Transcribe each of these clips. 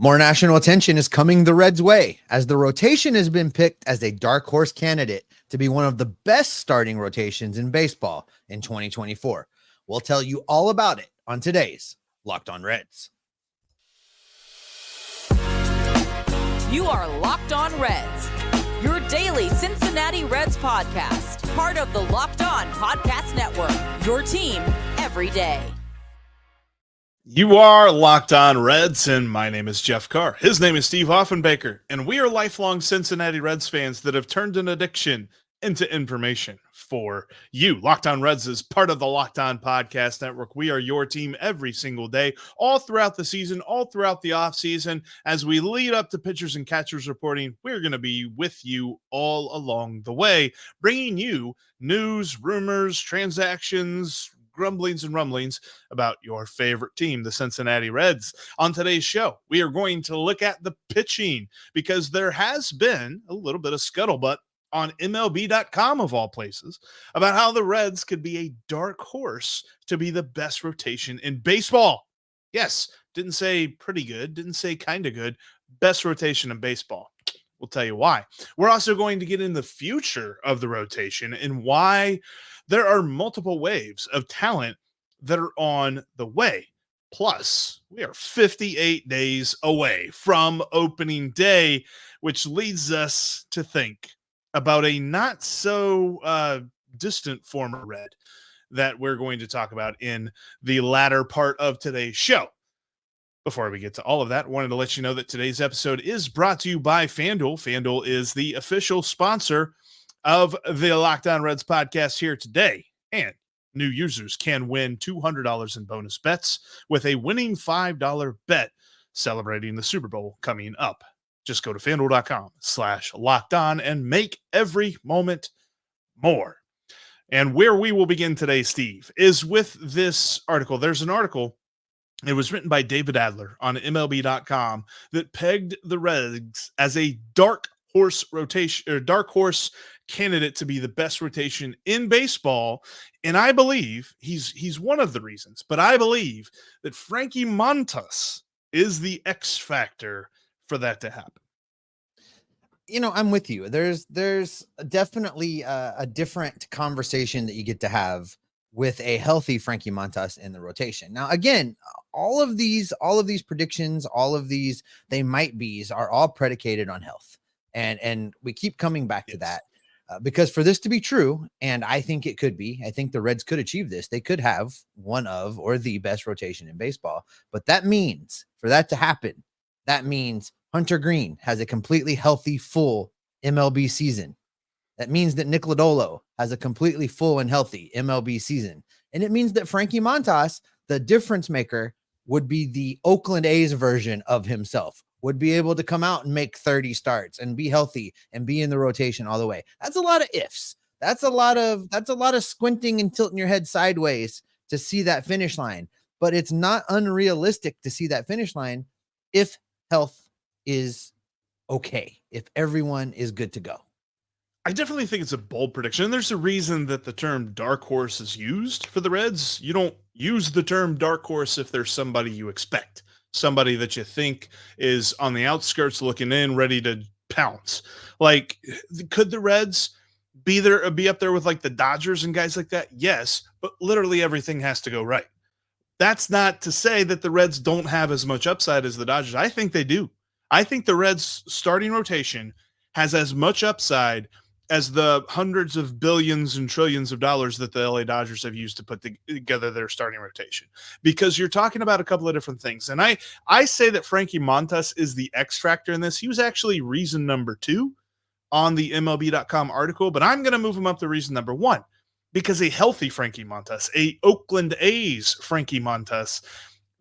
More national attention is coming the Reds' way as the rotation has been picked as a dark horse candidate to be one of the best starting rotations in baseball in 2024. We'll tell you all about it on today's Locked On Reds. You are Locked On Reds, your daily Cincinnati Reds podcast, part of the Locked On Podcast Network, your team every day. You are Locked On Reds, and my name is Jeff Carr. His name is Steve Offenbaker, and we are lifelong Cincinnati Reds fans that have turned an addiction into information for you. Locked On Reds is part of the Locked On Podcast Network. We are your team every single day, all throughout the season, all throughout the offseason. As we lead up to pitchers and catchers reporting, we're going to be with you all along the way, bringing you news, rumors, transactions, grumblings and rumblings about your favorite team, the Cincinnati Reds. On today's show, we are going to look at the pitching because there has been a little bit of scuttlebutt on MLB.com of all places about how the Reds could be a dark horse to be the best rotation in baseball. Yes, didn't say pretty good, didn't say kind of good, best rotation in baseball. We'll tell you why. We're also going to get in the future of the rotation and why there are multiple waves of talent that are on the way. Plus, we are 58 days away from opening day, which leads us to think about a not so distant former Red that we're going to talk about in the latter part of today's show. Before we get to all of that, I wanted to let you know that today's episode is brought to you by FanDuel. FanDuel is the official sponsor of the Locked On Reds podcast here today. And new users can win $200 in bonus bets with a winning $5 bet celebrating the Super Bowl coming up. Just go to FanDuel.com/LockedOn and make every moment more. And where we will begin today, Steve, is with this article. There's an article. It was written by David Adler on MLB.com that pegged the Reds as a dark horse rotation or dark horse candidate to be the best rotation in baseball. And I believe he's one of the reasons, but I believe that Frankie Montas is the X factor for that to happen. You know, I'm with you. There's definitely a different conversation that you get to have with a healthy Frankie Montas in the rotation. Now, again, all of these predictions, all of these they might be's are all predicated on health. And we keep coming back to that because for this to be true, and I think it could be, I think the Reds could achieve this. They could have one of or the best rotation in baseball. But that means for that to happen, that means Hunter Greene has a completely healthy, full MLB season. That means that Nick Lodolo has a completely full and healthy MLB season. And it means that Frankie Montas, the difference maker, would be the Oakland A's version of himself, would be able to come out and make 30 starts and be healthy and be in the rotation all the way. That's a lot of ifs. That's a lot of squinting and tilting your head sideways to see that finish line. But it's not unrealistic to see that finish line if health is okay, if everyone is good to go. I definitely think it's a bold prediction. And there's a reason that the term dark horse is used for the Reds. You don't use the term dark horse if there's somebody you expect, somebody that you think is on the outskirts looking in, ready to pounce. Like, could the Reds be up there with like the Dodgers and guys like that? Yes, but literally everything has to go right. That's not to say that the Reds don't have as much upside as the Dodgers. I think they do. I think the Reds starting rotation has as much upside as the hundreds of billions and trillions of dollars that the LA Dodgers have used to put together their starting rotation. Because you're talking about a couple of different things. And I say that Frankie Montas is the X factor in this. He was actually reason number 2 on the MLB.com article, but I'm going to move him up to reason number 1 because a healthy Frankie Montas, a Oakland A's Frankie Montas,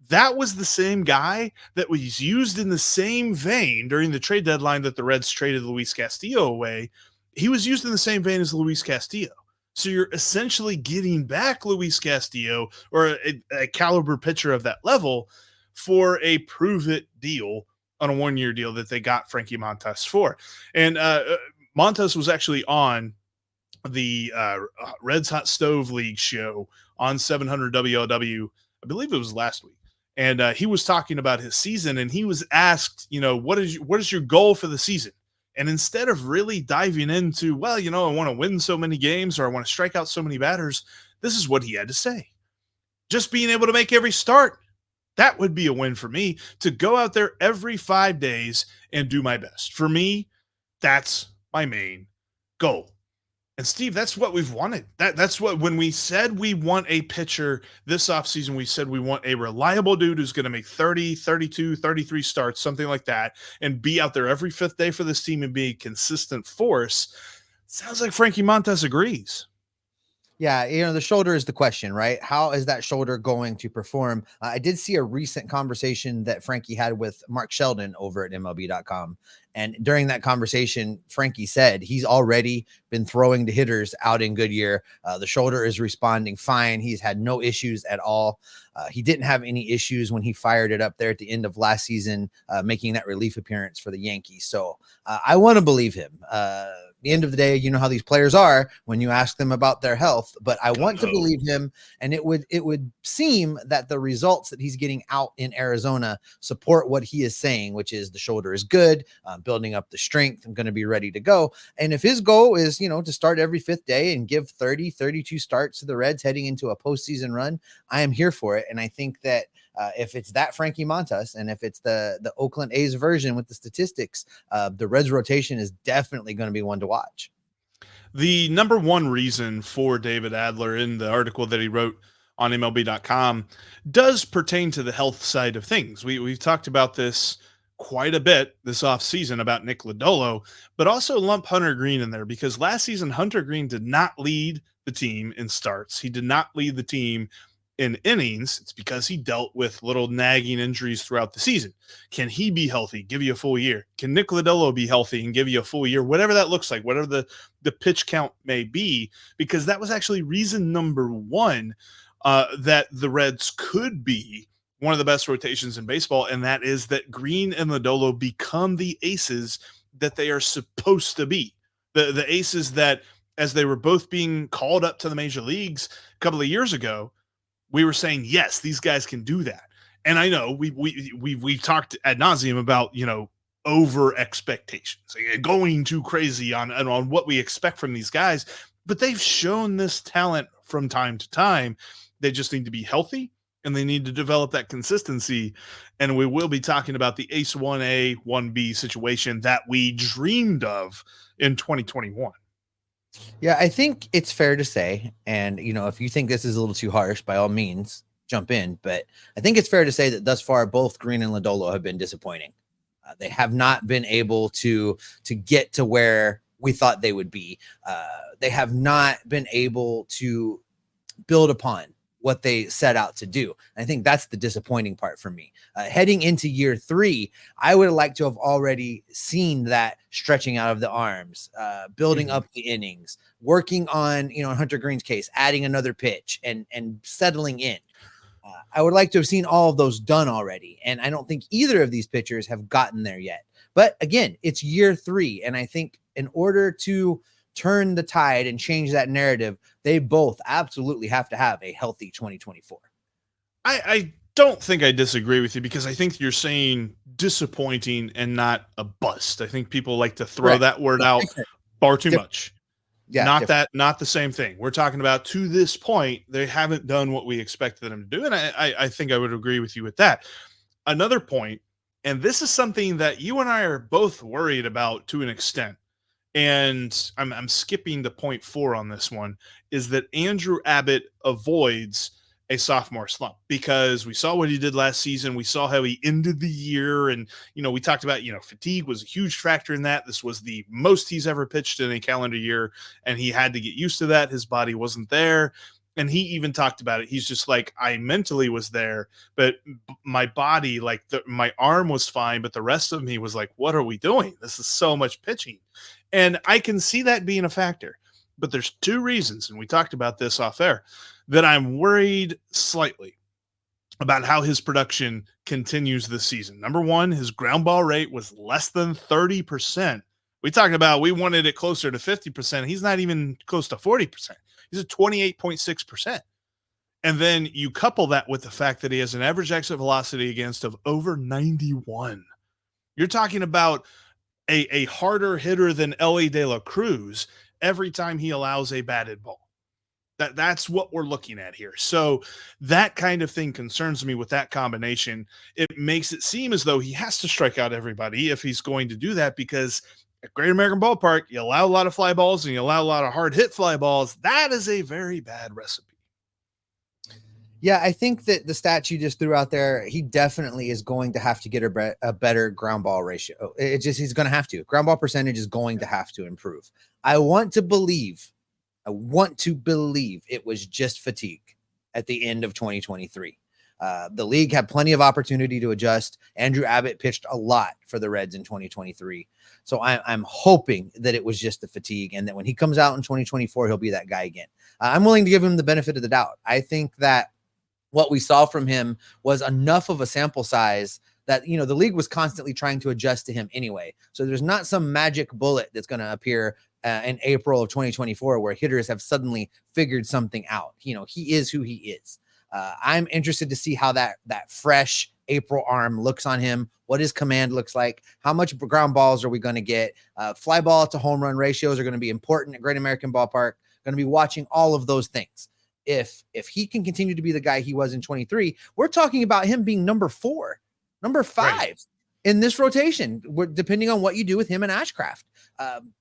that was the same guy that was used in the same vein during the trade deadline that the Reds traded Luis Castillo away. He was used in the same vein as Luis Castillo. So you're essentially getting back Luis Castillo or a caliber pitcher of that level for a prove-it deal on a one-year deal that they got Frankie Montas for. And Montas was actually on the Reds Hot Stove League show on 700 WLW, I believe it was last week. And he was talking about his season, and he was asked, what is your goal for the season? And instead of really diving into, well, I want to win so many games, or I want to strike out so many batters, this is what he had to say. Just being able to make every start, that would be a win for me, to go out there every 5 days and do my best. For me, that's my main goal. And Steve, that's what we've wanted. That's what, when we said we want a pitcher this offseason, we said we want a reliable dude who's going to make 30, 32, 33 starts, something like that, and be out there every 5th day for this team and be a consistent force. Sounds like Frankie Montas agrees. Yeah, the shoulder is the question, right? How is that shoulder going to perform? I did see a recent conversation that Frankie had with Mark Sheldon over at MLB.com. And during that conversation, Frankie said he's already been throwing to hitters out in Goodyear. The shoulder is responding fine. He's had no issues at all. He didn't have any issues when he fired it up there at the end of last season, making that relief appearance for the Yankees. So I want to believe him. The end of the day, you know how these players are when you ask them about their health, but I want to believe him. And it would seem that the results that he's getting out in Arizona support what he is saying, which is the shoulder is good, building up the strength. I'm going to be ready to go. And if his goal is, to start every 5th day and give 30, 32 starts to the Reds heading into a postseason run, I am here for it. And I think that if it's that Frankie Montas, and if it's the Oakland A's version with the statistics, the Reds rotation is definitely going to be one to watch. The number one reason for David Adler in the article that he wrote on MLB.com does pertain to the health side of things. We've talked about this quite a bit this offseason about Nick Lodolo, but also lump Hunter Greene in there, because last season Hunter Greene did not lead the team in starts. He did not lead the team in innings. It's because he dealt with little nagging injuries throughout the season. Can he be healthy, give you a full year? Can Nick Lodolo be healthy and give you a full year? Whatever that looks like, whatever the pitch count may be, because that was actually reason number one that the Reds could be one of the best rotations in baseball, and that is that Greene and Lodolo become the aces that they are supposed to be. The aces that, as they were both being called up to the major leagues a couple of years ago, we were saying, yes, these guys can do that. And I know we've talked ad nauseum about, over expectations, going too crazy on what we expect from these guys, but they've shown this talent from time to time. They just need to be healthy, and they need to develop that consistency. And we will be talking about the Ace 1A, 1B situation that we dreamed of in 2021. Yeah, I think it's fair to say, and if you think this is a little too harsh, by all means, jump in. But I think it's fair to say that thus far, both Greene and Lodolo have been disappointing. They have not been able to get to where we thought they would be. They have not been able to build upon what they set out to do. I think that's the disappointing part for me. Heading into year 3, I would like to have already seen that stretching out of the arms, building up the innings, working on, in Hunter Greene's case, adding another pitch and settling in. I would like to have seen all of those done already. And I don't think either of these pitchers have gotten there yet. But again, it's year 3. And I think in order to turn the tide and change that narrative, they both absolutely have to have a healthy 2024. I don't think I disagree with you, because I think you're saying disappointing and not a bust. I think people like to throw that word out far too much. Yeah, not the same thing. We're talking about, to this point, they haven't done what we expected them to do. And I think I would agree with you with that. Another point, and this is something that you and I are both worried about to an extent, and I'm skipping to point 4 on this one, is that Andrew Abbott avoids a sophomore slump, because we saw what he did last season. We saw how he ended the year, and we talked about fatigue was a huge factor in that. This was the most he's ever pitched in a calendar year, and he had to get used to that. His body wasn't there, and he even talked about it. He's just like, I mentally was there, but my body, my arm was fine, but the rest of me was like, what are we doing? This is so much pitching. And I can see that being a factor, but there's 2 reasons, and we talked about this off air, that I'm worried slightly about how his production continues this season. Number one, his ground ball rate was less than 30%. We talked about, we wanted it closer to 50%. He's not even close to 40%. He's at 28.6%. And then you couple that with the fact that he has an average exit velocity against of over 91. You're talking about a harder hitter than Ellie De La Cruz every time he allows a batted ball. That's what we're looking at here. So that kind of thing concerns me with that combination. It makes it seem as though he has to strike out everybody if he's going to do that, because at Great American Ballpark, you allow a lot of fly balls and you allow a lot of hard hit fly balls. That is a very bad recipe. Yeah, I think that the stats you just threw out there, he definitely is going to have to get a better ground ball ratio. He's going to have to. Ground ball percentage is going to have to improve. I want to believe it was just fatigue at the end of 2023. The league had plenty of opportunity to adjust. Andrew Abbott pitched a lot for the Reds in 2023. So I'm hoping that it was just the fatigue, and that when he comes out in 2024, he'll be that guy again. I'm willing to give him the benefit of the doubt. I think that what we saw from him was enough of a sample size that, the league was constantly trying to adjust to him anyway. So there's not some magic bullet that's going to appear in April of 2024 where hitters have suddenly figured something out. He is who he is. I'm interested to see how that fresh April arm looks on him, what his command looks like, how much ground balls are we going to get. Fly ball to home run ratios are going to be important at Great American Ballpark. Going to be watching all of those things. If he can continue to be the guy he was in 23, we're talking about him being number 4, number 5 right in this rotation, depending on what you do with him and Ashcraft.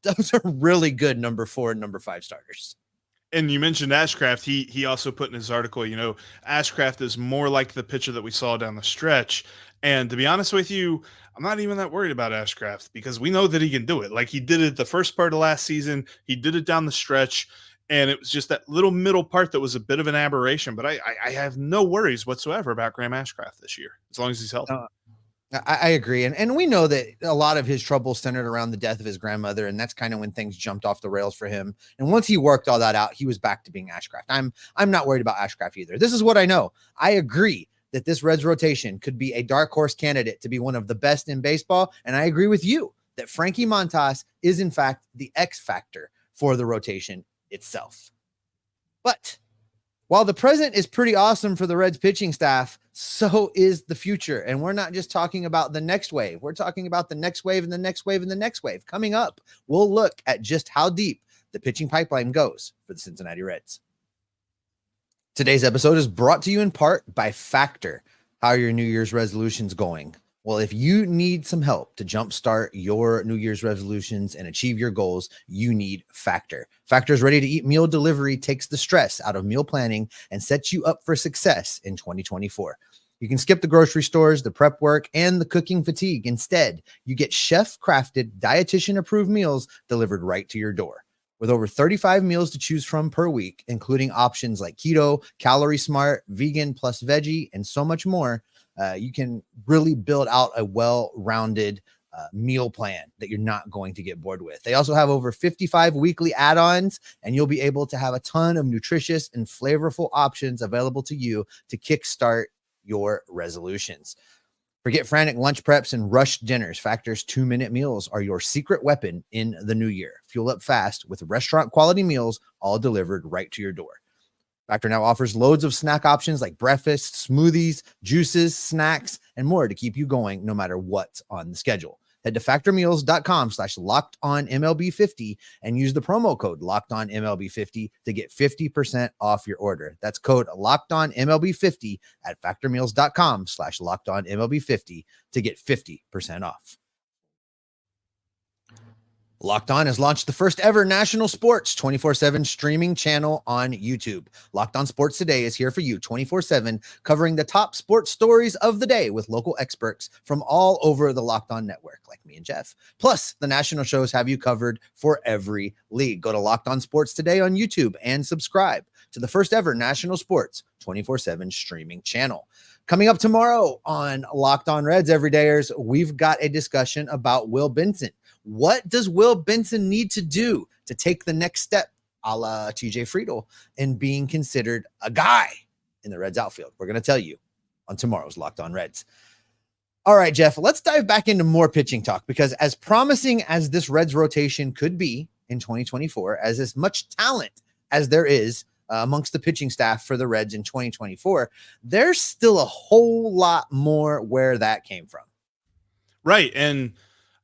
Those are really good number 4 and number 5 starters. And you mentioned Ashcraft. He also put in his article, Ashcraft is more like the pitcher that we saw down the stretch. And to be honest with you, I'm not even that worried about Ashcraft, because we know that he can do it. Like he did it the first part of last season. He did it down the stretch. And it was just that little middle part that was a bit of an aberration. But I have no worries whatsoever about Graham Ashcraft this year, as long as he's healthy. I agree. And we know that a lot of his trouble centered around the death of his grandmother. And that's kind of when things jumped off the rails for him. And once he worked all that out, he was back to being Ashcraft. I'm not worried about Ashcraft either. This is what I know. I agree that this Reds rotation could be a dark horse candidate to be one of the best in baseball. And I agree with you that Frankie Montas is, in fact, the X factor for the rotation itself. But while the present is pretty awesome for the Reds pitching staff, so is the future. And we're not just talking about the next wave. We're talking about the next wave and the next wave and the next wave. Coming up, we'll look at just how deep the pitching pipeline goes for the Cincinnati Reds. Today's episode is brought to you in part by Factor. How are your New Year's resolutions going? Well, if you need some help to jumpstart your New Year's resolutions and achieve your goals, you need Factor. Factor's ready-to-eat meal delivery takes the stress out of meal planning and sets you up for success in 2024. You can skip the grocery stores, the prep work, and the cooking fatigue. Instead, you get chef-crafted, dietitian-approved meals delivered right to your door. With over 35 meals to choose from per week, including options like keto, calorie smart, vegan plus veggie, and so much more, you can really build out a well-rounded meal plan that you're not going to get bored with. They also have over 55 weekly add-ons, and you'll be able to have a ton of nutritious and flavorful options available to you to kickstart your resolutions. Forget frantic lunch preps and rushed dinners. Factor's 2-minute meals are your secret weapon in the new year. Fuel up fast with restaurant-quality meals, all delivered right to your door. Factor now offers loads of snack options like breakfast, smoothies, juices, snacks, and more to keep you going no matter what's on the schedule. Head to factormeals.com/lockedonmlb50 and use the promo code lockedonmlb50 to get 50% off your order. That's code lockedonmlb50 at factormeals.com/lockedonmlb50 to get 50% off. Locked On has launched the first ever national sports 24/7 streaming channel on YouTube. Locked On Sports Today is here for you 24/7, covering the top sports stories of the day with local experts from all over the Locked On network, like me and Jeff. Plus, the national shows have you covered for every league. Go to Locked On Sports Today on YouTube and subscribe to the first ever national sports 24/7 streaming channel. Coming up tomorrow on Locked On Reds Everydayers, we've got a discussion about Will Benson. What does Will Benson need to do to take the next step, a la TJ Friedl, in being considered a guy in the Reds outfield? We're going to tell you on tomorrow's Locked On Reds. All right, Jeff, let's dive back into more pitching talk, because as promising as this Reds rotation could be in 2024, as much talent as there is, amongst the pitching staff for the Reds in 2024, there's still a whole lot more where that came from. Right. And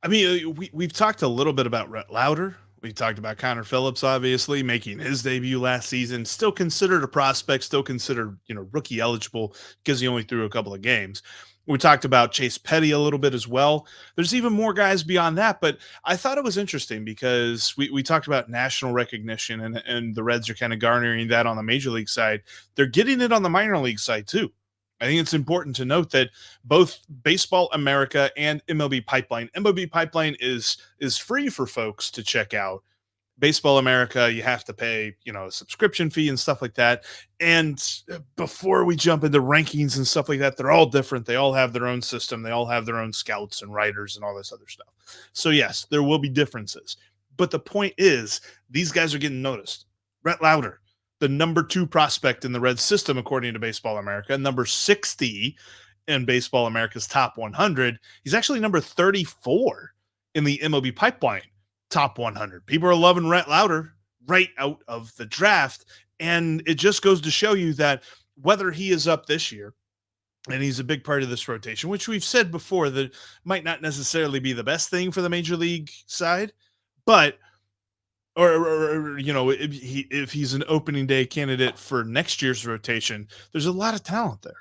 I mean, we've talked a little bit about Rhett Lowder. We talked about Connor Phillips, obviously making his debut last season, still considered a prospect, still considered, rookie eligible because he only threw a couple of games. We talked about Chase Petty a little bit as well. There's even more guys beyond that, but I thought it was interesting because we talked about national recognition and the Reds are kind of garnering that on the major league side. They're getting it on the minor league side too. I think it's important to note that both Baseball America and MLB Pipeline is free for folks to check out. Baseball America, you have to pay, a subscription fee and stuff like that. And before we jump into rankings and stuff like that, they're all different. They all have their own system. They all have their own scouts and writers and all this other stuff. So yes, there will be differences. But the point is, these guys are getting noticed. Rhett Lowder, the number 2 prospect in the Reds system, according to Baseball America, number 60 in Baseball America's top 100. He's actually number 34 in the MLB Pipeline top 100. People are loving Rhett Lowder right out of the draft. And it just goes to show you that whether he is up this year, and he's a big part of this rotation, which we've said before that might not necessarily be the best thing for the major league side, but if he's an opening day candidate for next year's rotation, there's a lot of talent there.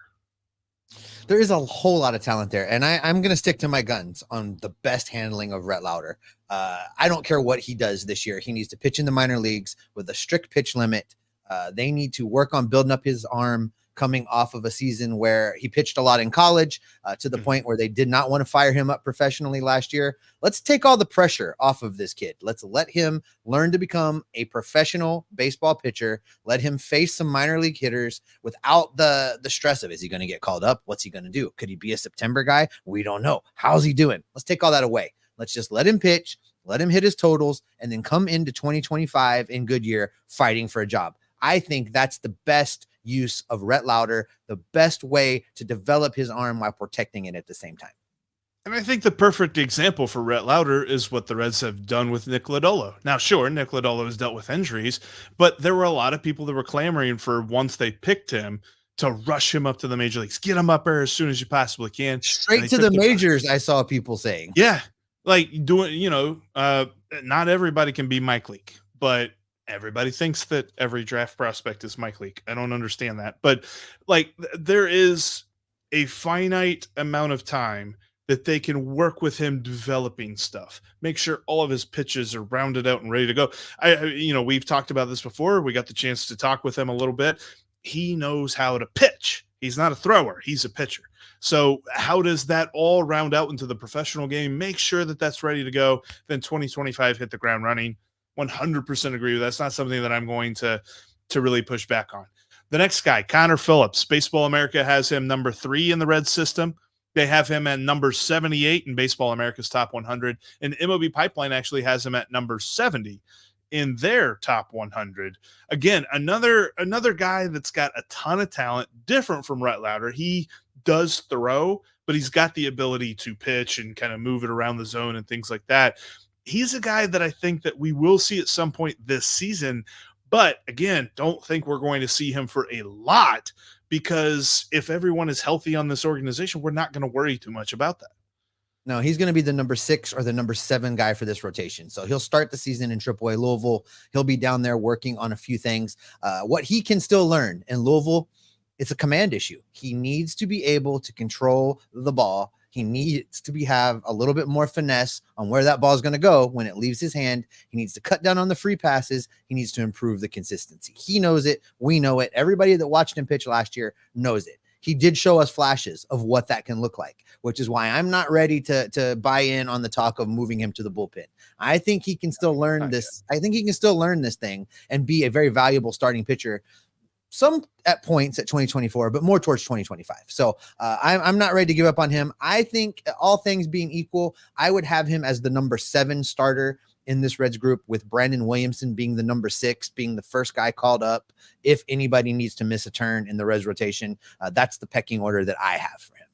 There is a whole lot of talent there, and I'm going to stick to my guns on the best handling of Rhett Lowder. I don't care what he does this year. He needs to pitch in the minor leagues with a strict pitch limit. They need to work on building up his arm, coming off of a season where he pitched a lot in college to the point where they did not want to fire him up professionally last year. Let's take all the pressure off of this kid. Let's let him learn to become a professional baseball pitcher. Let him face some minor league hitters without the stress of, is he going to get called up? What's he going to do? Could he be a September guy? We don't know. How's he doing? Let's take all that away. Let's just let him pitch, let him hit his totals, and then come into 2025 in Goodyear fighting for a job. I think that's the best use of Rhett Lowder, the best way to develop his arm while protecting it at the same time. And I think the perfect example for Rhett Lowder is what the Reds have done with Nick Lodolo. Now, sure, Nick Lodolo has dealt with injuries, but there were a lot of people that were clamoring for, once they picked him, to rush him up to the major leagues. Get him up there as soon as you possibly can. Straight to the majors, I saw people saying. Yeah, like doing, not everybody can be Mike Leake, but everybody thinks that every draft prospect is Mike Leake. I don't understand that. But there is a finite amount of time that they can work with him developing stuff, make sure all of his pitches are rounded out and ready to go. We've talked about this before. We got the chance to talk with him a little bit. He knows how to pitch. He's not a thrower. He's a pitcher. So how does that all round out into the professional game? Make sure that that's ready to go. Then 2025, hit the ground running. 100% agree with that. That's not something that I'm going to really push back on. The next guy, Connor Phillips. Baseball America has him number 3 in the Reds system. They have him at number 78 in Baseball America's top 100. And MLB Pipeline actually has him at number 70 in their top 100. Again, another guy that's got a ton of talent, different from Rhett Lowder. He does throw, but he's got the ability to pitch and kind of move it around the zone and things like that. He's a guy that I think that we will see at some point this season, but again, don't think we're going to see him for a lot, because if everyone is healthy on this organization, we're not going to worry too much about that. No, he's going to be the number 6 or the number 7 guy for this rotation. So he'll start the season in AAA Louisville. He'll be down there working on a few things. What he can still learn in Louisville, it's a command issue. He needs to be able to control the ball. He needs to have a little bit more finesse on where that ball is going to go when it leaves his hand. He needs to cut down on the free passes. He needs to improve the consistency. He knows it. We know it. Everybody that watched him pitch last year knows it. He did show us flashes of what that can look like, which is why I'm not ready to buy in on the talk of moving him to the bullpen. I think he can still learn this. I think he can still learn this thing and be a very valuable starting pitcher. Some at points at 2024, but more towards 2025. So I'm not ready to give up on him. I think all things being equal, I would have him as the number 7 starter in this Reds group, with Brandon Williamson being the number 6, being the first guy called up. If anybody needs to miss a turn in the Reds rotation, that's the pecking order that I have for him.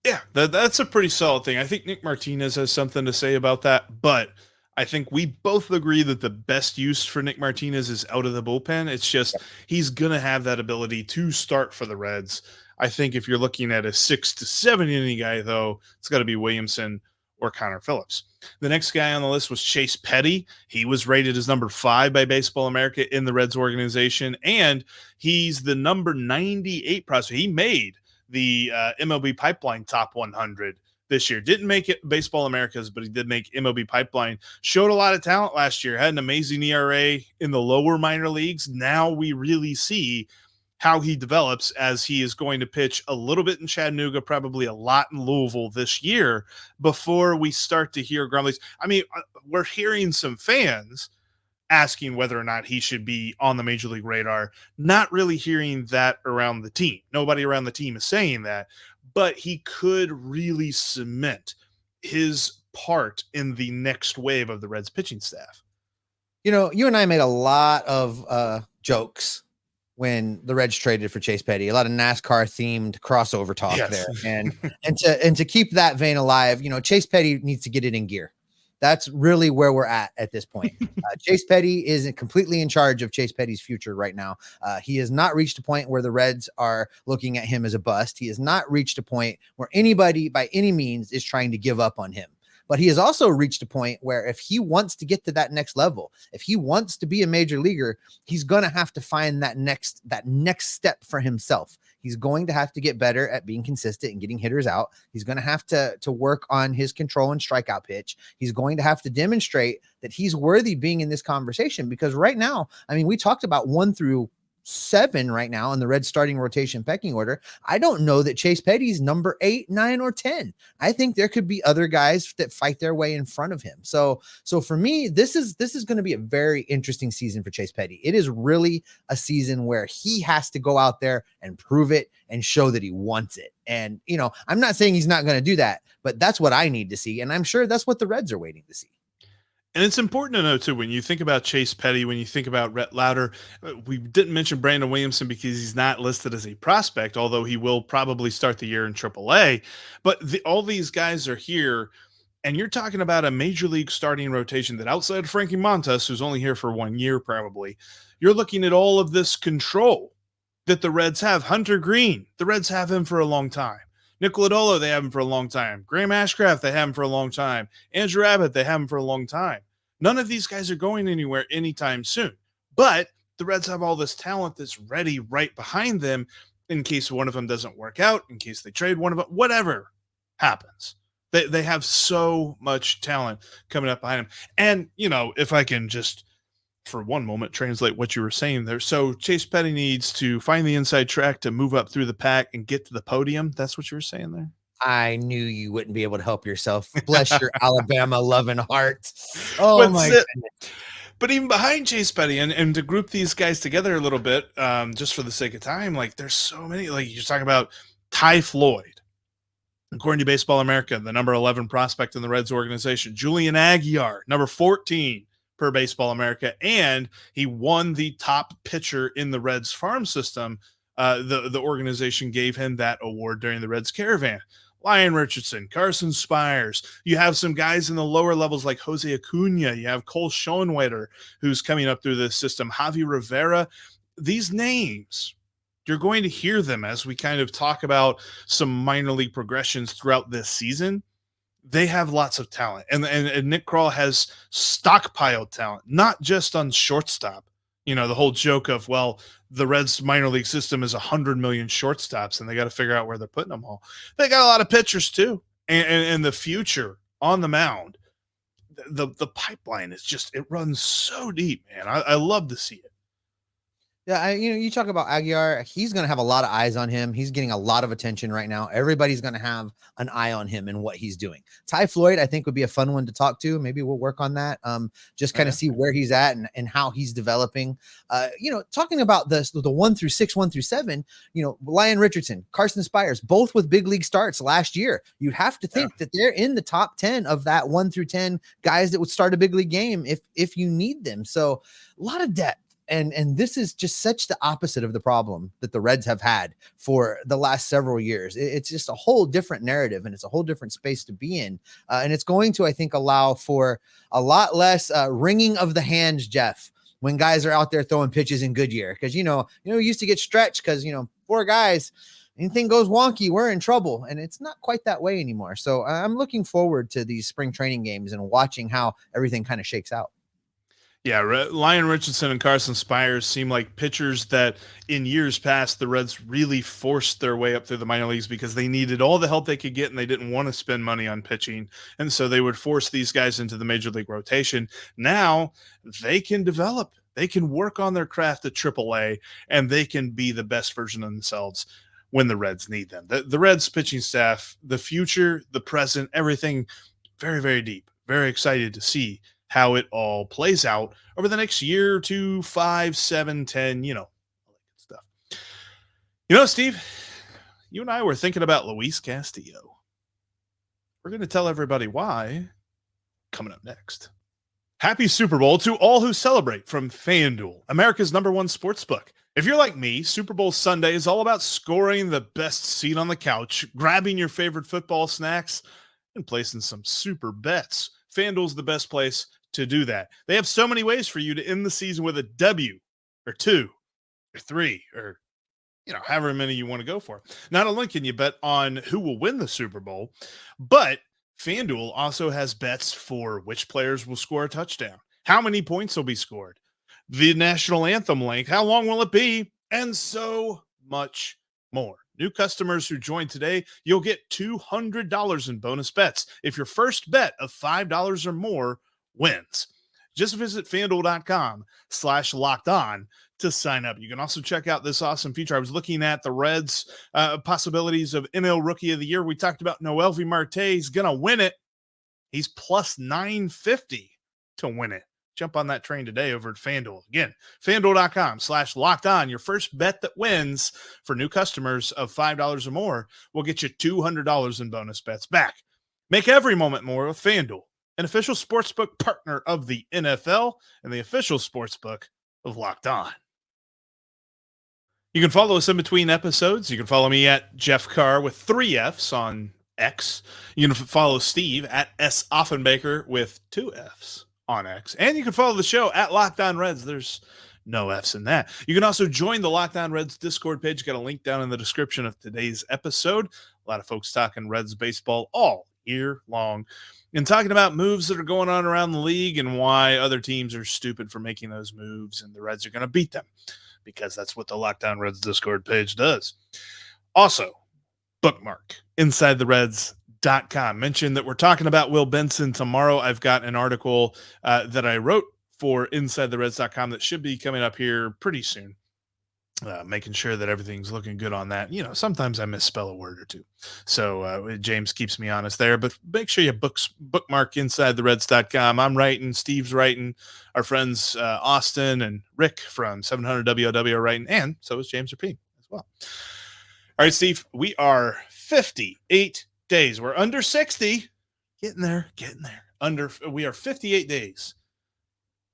Yeah, that's a pretty solid thing. I think Nick Martinez has something to say about that, but I think we both agree that the best use for Nick Martinez is out of the bullpen. It's just he's going to have that ability to start for the Reds. I think if you're looking at a 6 to 7 inning guy, though, it's got to be Williamson or Connor Phillips. The next guy on the list was Chase Petty. He was rated as number 5 by Baseball America in the Reds organization, and he's the number 98 prospect. He made the MLB Pipeline Top 100 this year. Didn't make it Baseball Americas, but he did make MLB Pipeline. Showed a lot of talent last year. Had an amazing ERA in the lower minor leagues. Now we really see how he develops as he is going to pitch a little bit in Chattanooga, probably a lot in Louisville this year before we start to hear grumblings. I mean, we're hearing some fans asking whether or not he should be on the major league radar, not really hearing that around the team. Nobody around the team is saying that, but he could really cement his part in the next wave of the Reds pitching staff. You know, you and I made a lot of jokes when the Reds traded for Chase Petty, a lot of NASCAR themed crossover talk there. And to keep that vein alive, you know, Chase Petty needs to get it in gear. That's really where we're at this point. Chase Petty is completely in charge of Chase Petty's future right now. He has not reached a point where the Reds are looking at him as a bust. He has not reached a point where anybody by any means is trying to give up on him. But he has also reached a point where if he wants to get to that next level, if he wants to be a major leaguer, he's going to have to find that next step for himself. He's going to have to get better at being consistent and getting hitters out. He's going to have to work on his control and strikeout pitch. He's going to have to demonstrate that he's worthy being in this conversation, because right now, I mean, we talked about 1 through 7 right now in the Reds starting rotation pecking order. I don't know that Chase Petty's number 8, 9, or 10. I think there could be other guys that fight their way in front of him. So for me, this is going to be a very interesting season for Chase Petty. It is really a season where he has to go out there and prove it and show that he wants it. And, you know, I'm not saying he's not going to do that, but that's what I need to see. And I'm sure that's what the Reds are waiting to see. And it's important to know, too, when you think about Chase Petty, when you think about Rhett Lowder, we didn't mention Brandon Williamson because he's not listed as a prospect, although he will probably start the year in AAA. But all these guys are here, and you're talking about a major league starting rotation that outside of Frankie Montas, who's only here for 1 year probably, you're looking at all of this control that the Reds have. Hunter Greene, the Reds have him for a long time. Nick Lodolo, they have him for a long time. Graham Ashcraft, they have him for a long time. Andrew Abbott, they have him for a long time. None of these guys are going anywhere anytime soon. But the Reds have all this talent that's ready right behind them in case one of them doesn't work out, in case they trade one of them, whatever happens. They have so much talent coming up behind them. And, you know, if I can just for one moment translate what you were saying there. So Chase Petty needs to find the inside track to move up through the pack and get to the podium. That's what you were saying there? I knew you wouldn't be able to help yourself. Bless your Alabama loving heart. Oh, my goodness. But even behind Chase Petty, and to group these guys together a little bit, just for the sake of time, like there's so many, like you're talking about Ty Floyd, according to Baseball America, the number 11 prospect in the Reds organization. Julian Aguiar, number 14 per Baseball America, and he won the top pitcher in the Reds farm system. The organization gave him that award during the Reds Caravan. Lyon Richardson, Carson Spires. You have some guys in the lower levels like Jose Acuna. You have Cole Schoenwetter, who's coming up through this system. Javi Rivera. These names, you're going to hear them as we kind of talk about some minor league progressions throughout this season. They have lots of talent. And Nick Krall has stockpiled talent, not just on shortstop. You know, the whole joke of, well, the Reds minor league system is 100 million shortstops and they got to figure out where they're putting them all. They got a lot of pitchers too. And the future on the mound, the pipeline is just, it runs so deep, man. I love to see it. Yeah, you talk about Aguiar. He's going to have a lot of eyes on him. He's getting a lot of attention right now. Everybody's going to have an eye on him and what he's doing. Ty Floyd, I think, would be a fun one to talk to. Maybe we'll work on that. Just kind of see where he's at and how he's developing. Talking about the 1 through 6, 1 through 7. Lyon Richardson, Carson Spires, both with big league starts last year. You'd have to think that they're in the top 10 of that 1 through 10 guys that would start a big league game if you need them. So a lot of depth. And this is just such the opposite of the problem that the Reds have had for the last several years. It's just a whole different narrative, and it's a whole different space to be in. And it's going to, I think, allow for a lot less wringing of the hands, Jeff, when guys are out there throwing pitches in Goodyear. Because, we used to get stretched because, 4 guys, anything goes wonky, we're in trouble. And it's not quite that way anymore. So I'm looking forward to these spring training games and watching how everything kind of shakes out. Yeah, Lyon Richardson and Carson Spires seem like pitchers that in years past the Reds really forced their way up through the minor leagues because they needed all the help they could get and they didn't want to spend money on pitching. And so they would force these guys into the major league rotation. Now they can develop. They can work on their craft at AAA, and they can be the best version of themselves when the Reds need them. The Reds pitching staff, the future, the present, everything very, very deep. Very excited to see how it all plays out over the next year, 2, 5, 7, 10, all that good stuff. Steve, you and I were thinking about Luis Castillo. We're going to tell everybody why coming up next. Happy Super Bowl to all who celebrate from FanDuel, America's #1 sportsbook. If you're like me, Super Bowl Sunday is all about scoring the best seat on the couch, grabbing your favorite football snacks, and placing some super bets. FanDuel's the best place to do that. They have so many ways for you to end the season with a W or 2 or 3 or, however many you want to go for. Not only can you bet on who will win the Super Bowl, but FanDuel also has bets for which players will score a touchdown, how many points will be scored, the national anthem length, how long will it be, and so much more. New customers who join today, you'll get $200 in bonus bets if your first bet of $5 or more wins. Just visit FanDuel.com/lockedon to sign up. You can also check out this awesome feature. I was looking at the Reds' possibilities of NL Rookie of the Year. We talked about Noelvi Marte. He's going to win it. He's plus 950 to win it. Jump on that train today over at FanDuel. Again, FanDuel.com/lockedon. Your first bet that wins for new customers of $5 or more will get you $200 in bonus bets back. Make every moment more with FanDuel, an official sportsbook partner of the NFL and the official sportsbook of Locked On. You can follow us in between episodes. You can follow me at Jeff Carr with 3 Fs on X. You can follow Steve at S. Offenbaker with 2 Fs on X. And you can follow the show at Locked On Reds. There's no Fs in that. You can also join the Locked On Reds Discord page. Got a link down in the description of today's episode. A lot of folks talking Reds baseball all year long and talking about moves that are going on around the league and why other teams are stupid for making those moves and the Reds are going to beat them because that's what the Locked On Reds Discord page does. Also, bookmark InsideTheReds.com. Mention that we're talking about Will Benson tomorrow. I've got an article that I wrote for InsideTheReds.com that should be coming up here pretty soon. Making sure that everything's looking good on that. Sometimes I misspell a word or two. So James keeps me honest there, but make sure you bookmark InsideTheReds.com. I'm writing, Steve's writing, our friends Austin and Rick from 700 WOW are writing, and so is James Rapine as well. All right, Steve, we are 58 days. We're under 60. Getting there. We are 58 days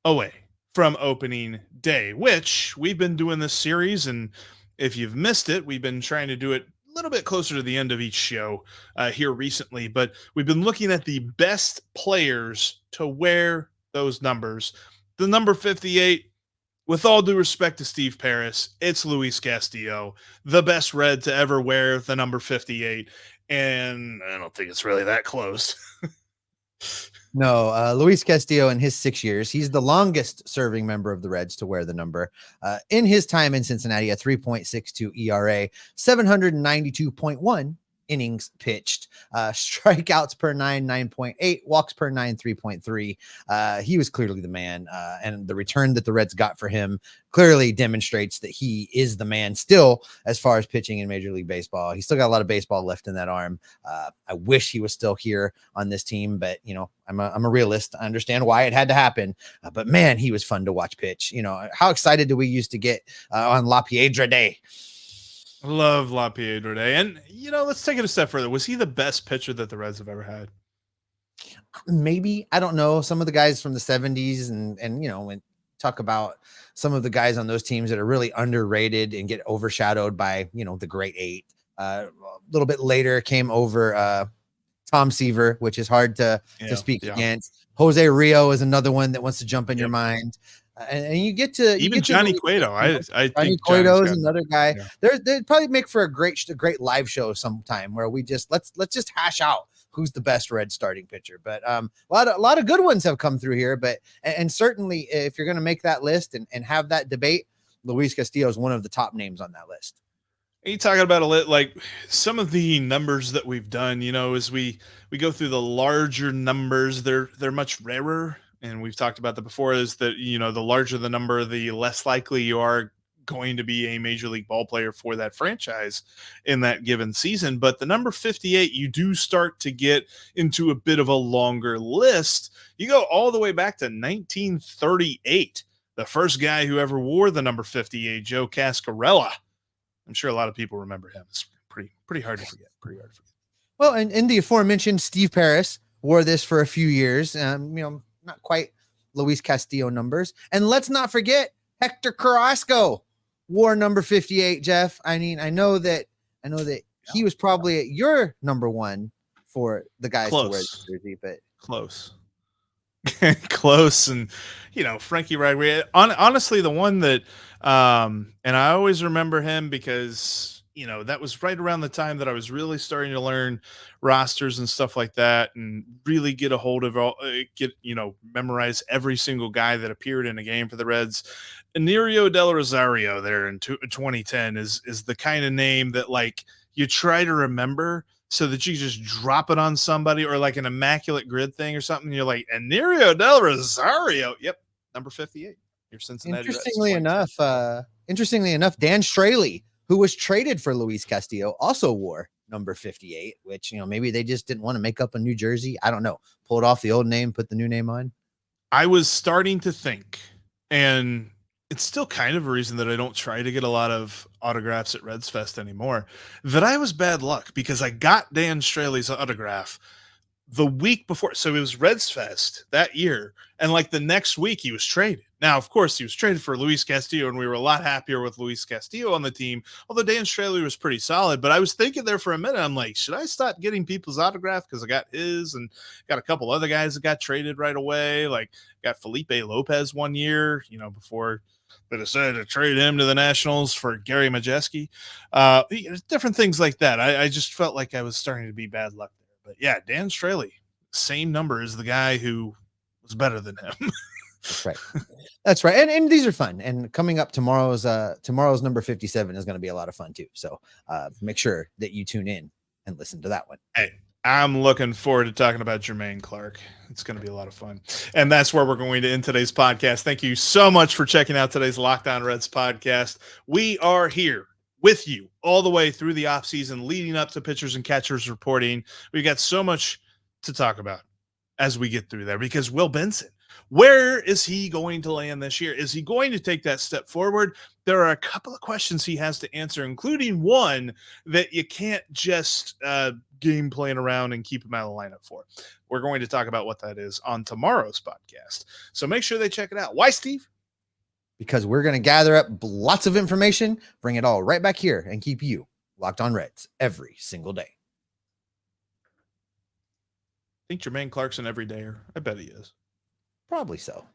away from opening day, which we've been doing this series. And if you've missed it, we've been trying to do it a little bit closer to the end of each show here recently, but we've been looking at the best players to wear those numbers. The number 58, with all due respect to Steve Paris, it's Luis Castillo, the best Red to ever wear the number 58. And I don't think it's really that close. No, Luis Castillo in his 6 years, he's the longest serving member of the Reds to wear the number. In his time in Cincinnati, a 3.62 ERA, 792.1 innings pitched, strikeouts per 9.8, walks per 3.3. He was clearly the man, and the return that the Reds got for him clearly demonstrates that he is the man still as far as pitching in Major League Baseball. He's still got a lot of baseball left in that arm. I wish he was still here on this team, but I'm a realist. I understand why it had to happen, but man, he was fun to watch pitch. How excited do we used to get on La Piedra Day? Love La Piedra Day. And, let's take it a step further. Was he the best pitcher that the Reds have ever had? Maybe. I don't know. Some of the guys from the 70s and when talk about some of the guys on those teams that are really underrated and get overshadowed by, the great eight. A little bit later came over Tom Seaver, which is hard to speak against. Jose Rio is another one that wants to jump in your mind. And you get to Johnny Cueto. I Johnny think Cueto is another guy. Yeah. They'd probably make for a great live show sometime where we just let's just hash out who's the best Red starting pitcher. But a lot of good ones have come through here. But and certainly if you're going to make that list and have that debate, Luis Castillo is one of the top names on that list. Are you talking about like some of the numbers that we've done, as we go through the larger numbers, they're much rarer. And we've talked about that before, is that, the larger the number, the less likely you are going to be a major league ball player for that franchise in that given season. But the number 58, you do start to get into a bit of a longer list. You go all the way back to 1938. The first guy who ever wore the number 58, Joe Cascarella. I'm sure a lot of people remember him. It's pretty hard to forget. Well, and the aforementioned Steve Paris wore this for a few years. Not quite Luis Castillo numbers. And let's not forget Hector Carrasco wore number 58, Jeff. I mean, I know that he was probably your number one for the guys to wear this jersey, but close. Close. And Frankie Rodriguez, honestly, the one that and I always remember him because that was right around the time that I was really starting to learn rosters and stuff like that, and really get a hold of memorize every single guy that appeared in a game for the Reds. Anirio Del Rosario there in 2010 is the kind of name that like you try to remember so that you just drop it on somebody, or like an immaculate grid thing or something. You're like, Anirio Del Rosario. Yep. Number 58. Your Cincinnati Reds. Interestingly enough, Dan Straley, who was traded for Luis Castillo, also wore number 58, which, maybe they just didn't want to make up a new jersey. I don't know. Pulled off the old name, put the new name on. I was starting to think, and it's still kind of a reason that I don't try to get a lot of autographs at Reds Fest anymore, that I was bad luck, because I got Dan Straley's autograph the week before. So it was Reds Fest that year, and like the next week he was traded. Now, of course, he was traded for Luis Castillo, and we were a lot happier with Luis Castillo on the team, although Dan Straley was pretty solid. But I was thinking there for a minute, I'm like, should I stop getting people's autograph? Because I got his and got a couple other guys that got traded right away. Like, got Felipe Lopez one year, before they decided to trade him to the Nationals for Gary Majeski. Different things like that. I just felt like I was starting to be bad luck there. But yeah, Dan Straley, same number as the guy who was better than him. That's right. And these are fun. And coming up tomorrow's number 57 is going to be a lot of fun too. So make sure that you tune in and listen to that one. Hey, I'm looking forward to talking about Jermaine Clark. It's going to be a lot of fun. And that's where we're going to end today's podcast. Thank you so much for checking out today's Locked On Reds podcast. We are here with you all the way through the offseason, leading up to pitchers and catchers reporting. We got so much to talk about as we get through there, because Will Benson, where is he going to land this year? Is he going to take that step forward? There are a couple of questions he has to answer, including one that you can't just game plan around and keep him out of the lineup for. We're going to talk about what that is on tomorrow's podcast. So make sure they check it out. Why, Steve? Because we're going to gather up lots of information, bring it all right back here, and keep you locked on Reds every single day. I think Jermaine Clark's an everydayer. I bet he is. Probably so.